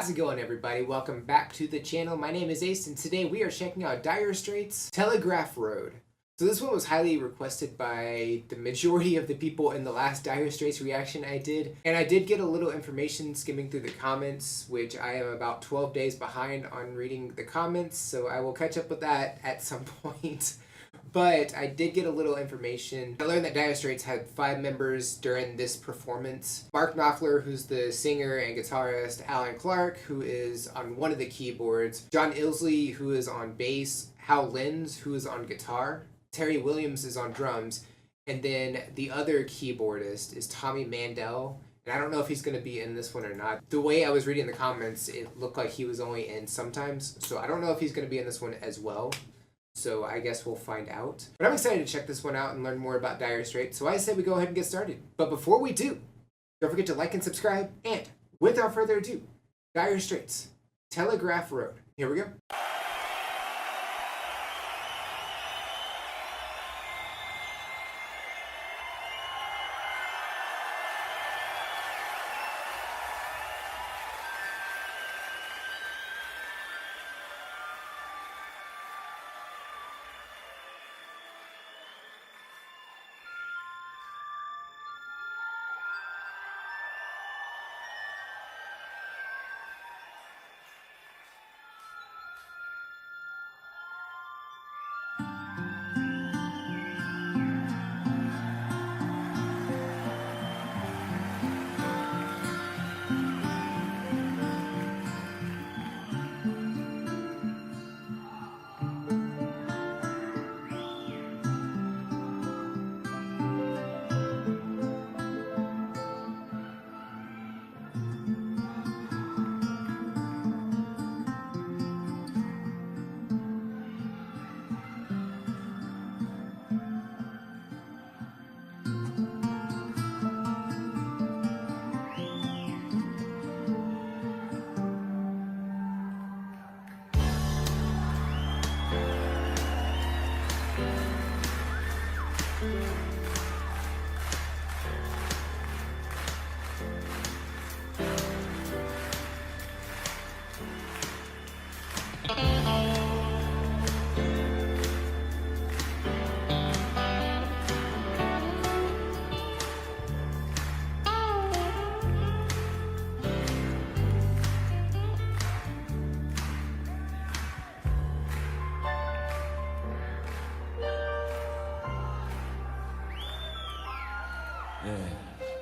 How's it going, everybody? Welcome back to the channel. My name is Ace, and today we are checking out Dire Straits' Telegraph Road. So this one was highly requested by the majority of the people in the last Dire Straits reaction I did. And I did get a little information skimming through the comments, which I am about 12 days behind on reading the comments, so I will catch up with that at some point. But I did get a little information. I learned that Dire Straits had 5 members during this performance. Mark Knopfler, who's the singer and guitarist, Alan Clark, who is on one of the keyboards, John Ilsley, who is on bass, Hal Lenz, who is on guitar, Terry Williams is on drums, and then the other keyboardist is Tommy Mandel. And I don't know if he's going to be in this one or not. The way I was reading the comments, it looked like he was only in sometimes. So I don't know if he's going to be in this one as well. So I guess we'll find out. But I'm excited to check this one out and learn more about Dire Straits. So I say we go ahead and get started. But before we do, don't forget to like and subscribe. And without further ado, Dire Straits, Telegraph Road. Here we go.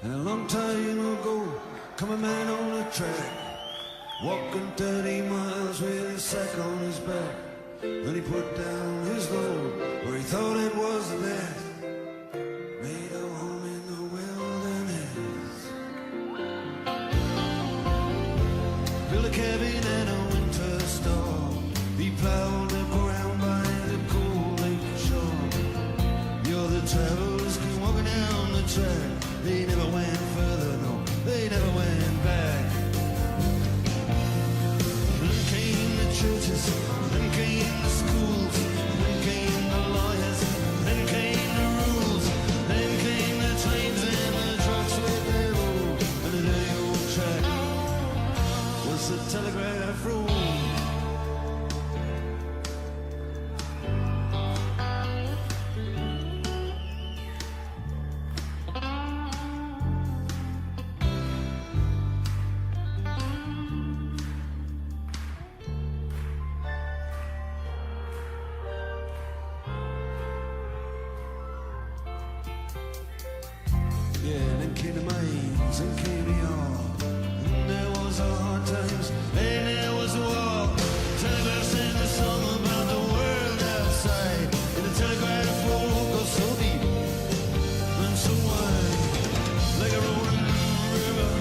And a long time ago, come a man on a track, walking 30 miles with his sack on his back. Then he put down his load where he thought it was the best, made a home in the wilderness, built a cabin and a winter store. He plowed the ground by the cold lake shore. You're the travelers keep walking down the track. They never went further, no, they never went back. Then came the churches, then came the schools, then came the lawyers, then came the rules, then came the trains and the trucks with their road. And the dirty old track was the Telegraph Road. Yeah, then came the mines, and came the yard, and there was the hard times, and there was the war. Telegraph sang a song about the world outside, and the telegraph road goes so deep and so wide, like a rolling river.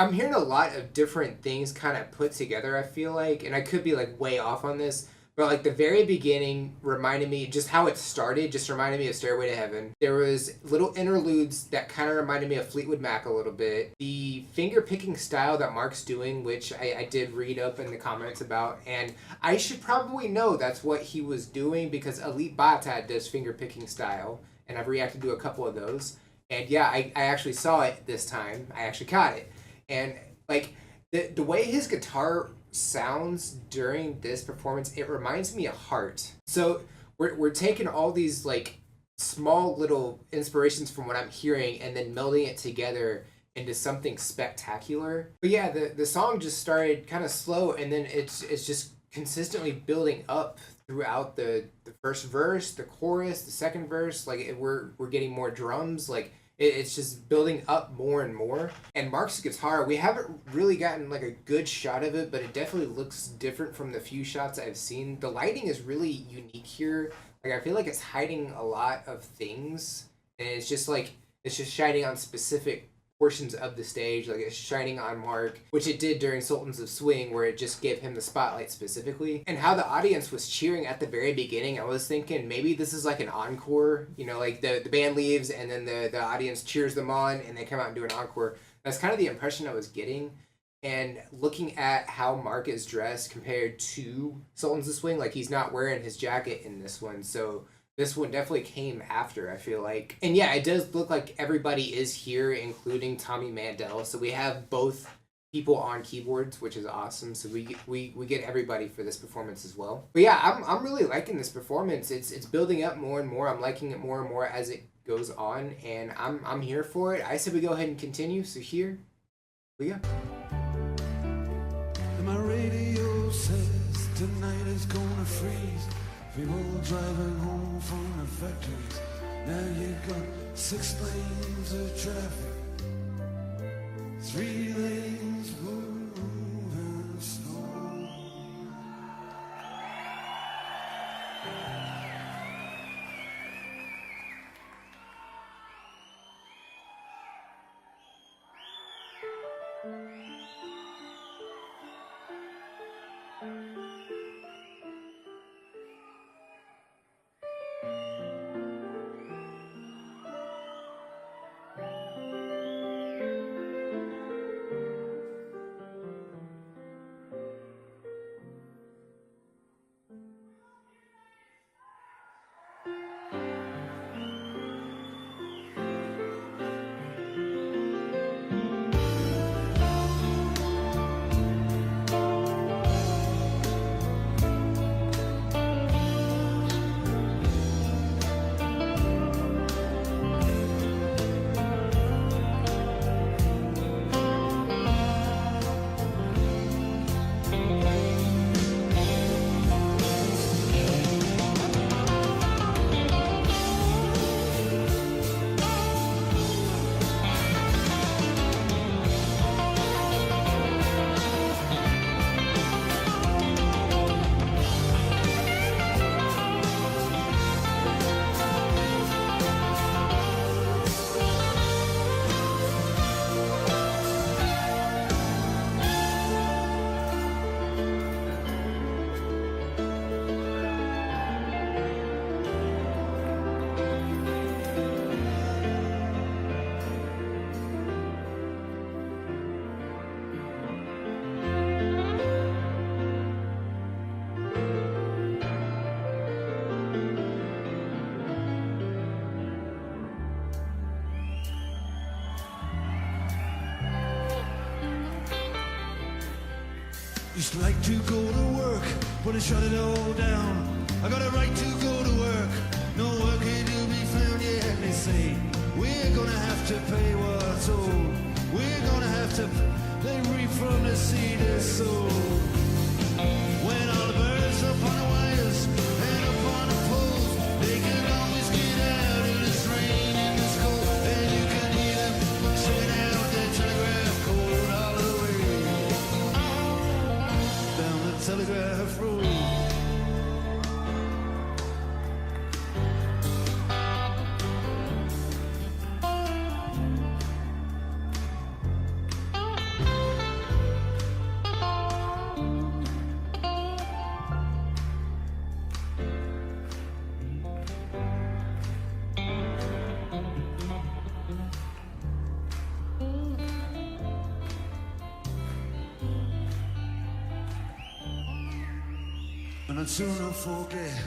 I'm hearing a lot of different things kind of put together, I feel like, and I could be like way off on this, but like the very beginning reminded me, just how it started, just reminded me of Stairway to Heaven. There was little interludes that kind of reminded me of Fleetwood Mac a little bit. The finger picking style that Mark's doing, which I did read up in the comments about, and I should probably know that's what he was doing because Elite Batad does finger picking style, and I've reacted to a couple of those. And yeah, I actually saw it this time. I actually caught it. And like the way his guitar sounds during this performance, it reminds me of Heart. So we're taking all these like small little inspirations from what I'm hearing and then melding it together into something spectacular. But yeah, the song just started kind of slow, and then it's just consistently building up throughout the first verse, the chorus, the second verse. Like we're getting more drums. Like it's just building up more and more. And Mark's guitar, we haven't really gotten like a good shot of it, but it definitely looks different from the few shots I've seen. The lighting is really unique here. Like I feel like it's hiding a lot of things, and it's just shining on specific portions of the stage. Like it's shining on Mark, which it did during Sultans of Swing, where it just gave him the spotlight specifically. And how the audience was cheering at the very beginning, I was thinking maybe this is like an encore, you know, like the band leaves and then the audience cheers them on and they come out and do an encore. That's kind of the impression I was getting. And looking at how Mark is dressed compared to Sultans of Swing, like he's not wearing his jacket in this one, so this one definitely came after, I feel like. And yeah, it does look like everybody is here, including Tommy Mandel. So we have both people on keyboards, which is awesome. So we get everybody for this performance as well. But yeah, I'm really liking this performance. It's building up more and more. I'm liking it more and more as it goes on, and I'm here for it. I said we go ahead and continue. So here we go. And my radio says tonight is gonna freeze. People driving home from the factories. Now you got 6 lanes of traffic, 3 lanes moving slow. Just like to go to work, but they shut it all down. I got a right to go to work, no work here to be found yet. They say we're gonna have to pay what's owed. We're gonna have to they reap from the seed of soul. When all the birds are upon the wires and upon the poles, they can always get out in this rain and this cold, and you can hear them singing out their telegraph code all the way down the Telegraph road. and I'd sooner forget.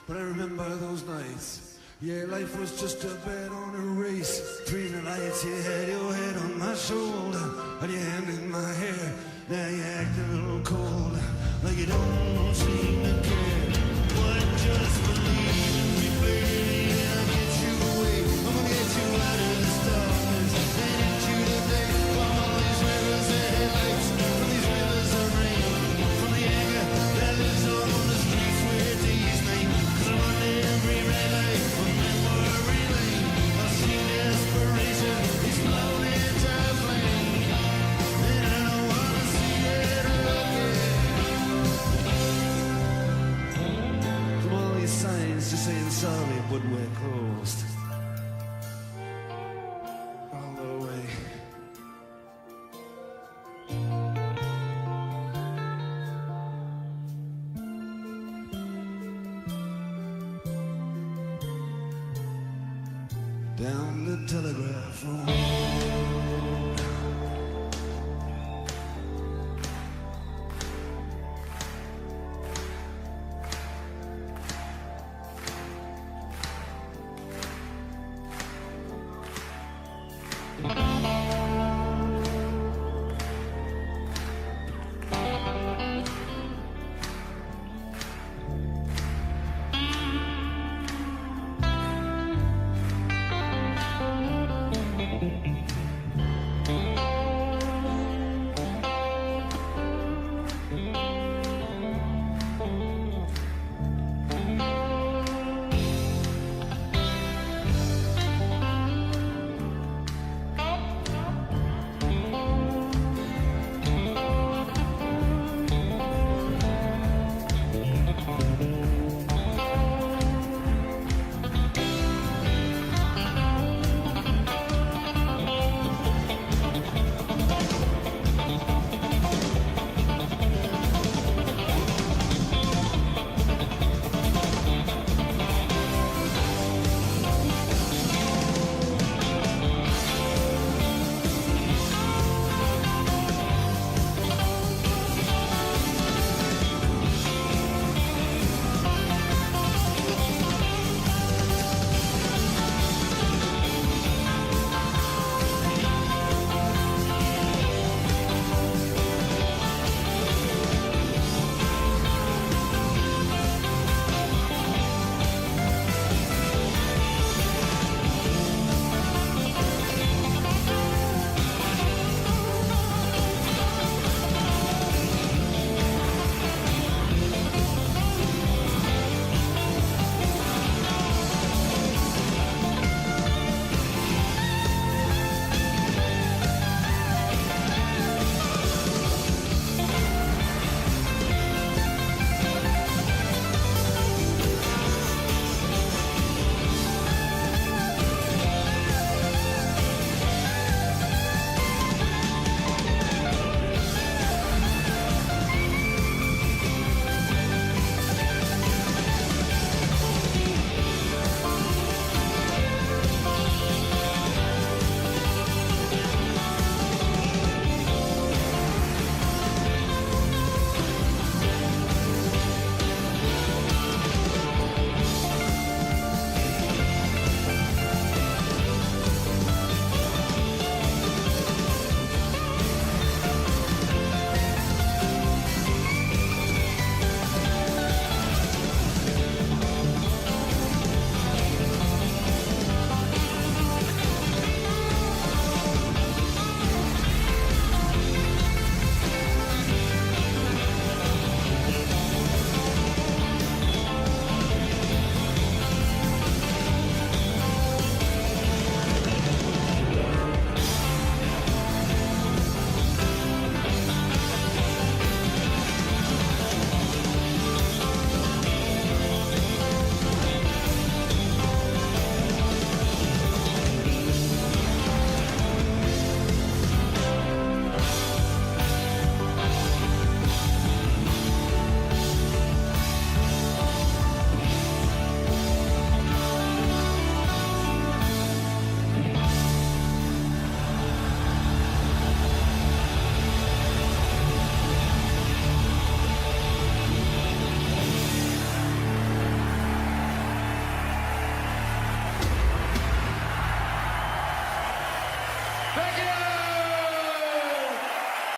But I remember those nights. Yeah, life was just a bet on a race. Between the lights, you had your head on my shoulder and your hand in my hair. Now you act a little cold, like you don't seem to care. What, just believe in me, baby, and I'll get you away. I'm gonna get you out of this darkness and into the day. From all these rivers and headlights, from these rivers of rain, from the anger that lives on the streets where days night. 'Cause I'm under every red light from memory lane. I see desperation explode into flame, and I don't wanna see it again. From all these signs just saying sorry, but we're closed all the way. Down the Telegraph road.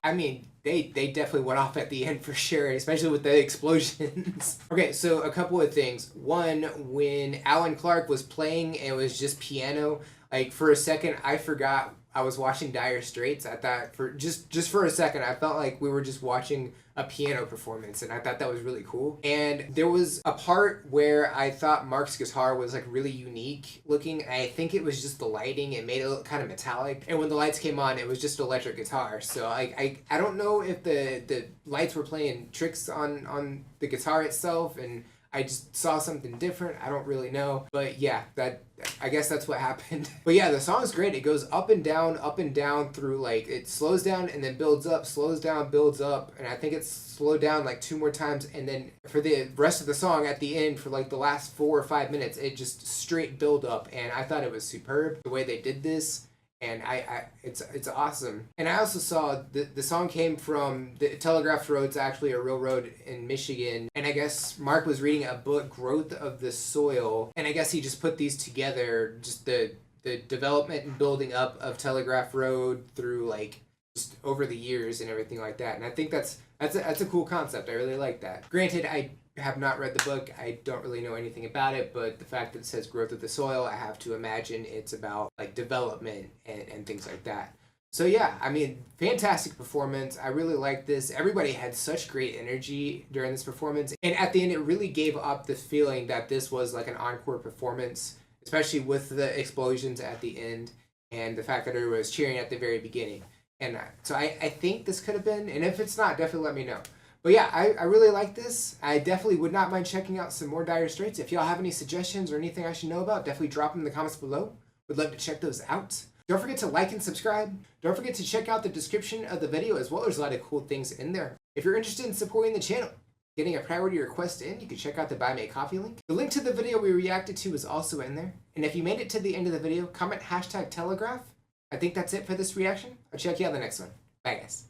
I mean, they definitely went off at the end for sure, especially with the explosions. Okay, so a couple of things. One, when Alan Clark was playing and it was just piano, like for a second I forgot I was watching Dire Straits. I thought for just for a second I felt like we were just watching a piano performance, and I thought that was really cool. And there was a part where I thought Mark's guitar was like really unique looking. I think it was just the lighting. It made it look kind of metallic, and when the lights came on it was just electric guitar. So I don't know if the lights were playing tricks on the guitar itself, and I just saw something different. I don't really know. But yeah, I guess that's what happened. But yeah, the song's great. It goes up and down through, like, it slows down and then builds up, slows down, builds up. And I think it's slowed down like 2 more times. And then for the rest of the song at the end, for like the last 4 or 5 minutes, it just straight build up. And I thought it was superb the way they did this. And it's awesome. And I also saw the song came from the Telegraph Road's actually a real road in Michigan. And I guess Mark was reading a book, Growth of the Soil. And I guess he just put these together, just the development and building up of Telegraph Road through like just over the years and everything like that. And I think that's a cool concept. I really like that. Granted, I have not read the book. I don't really know anything about it, but the fact that it says growth of the soil, I have to imagine it's about like development and things like that. So yeah, I mean, fantastic performance. I really liked this. Everybody had such great energy during this performance. And at the end, it really gave up the feeling that this was like an encore performance, especially with the explosions at the end and the fact that everyone was cheering at the very beginning. And so I think this could have been, and if it's not, definitely let me know. But yeah, I really like this. I definitely would not mind checking out some more Dire Straits. If y'all have any suggestions or anything I should know about, definitely drop them in the comments below. Would love to check those out. Don't forget to like and subscribe. Don't forget to check out the description of the video as well. There's a lot of cool things in there. If you're interested in supporting the channel, getting a priority request in, you can check out the Buy Me a Coffee link. The link to the video we reacted to is also in there. And if you made it to the end of the video, comment #Telegraph. I think that's it for this reaction. I'll check you out in the next one. Bye guys.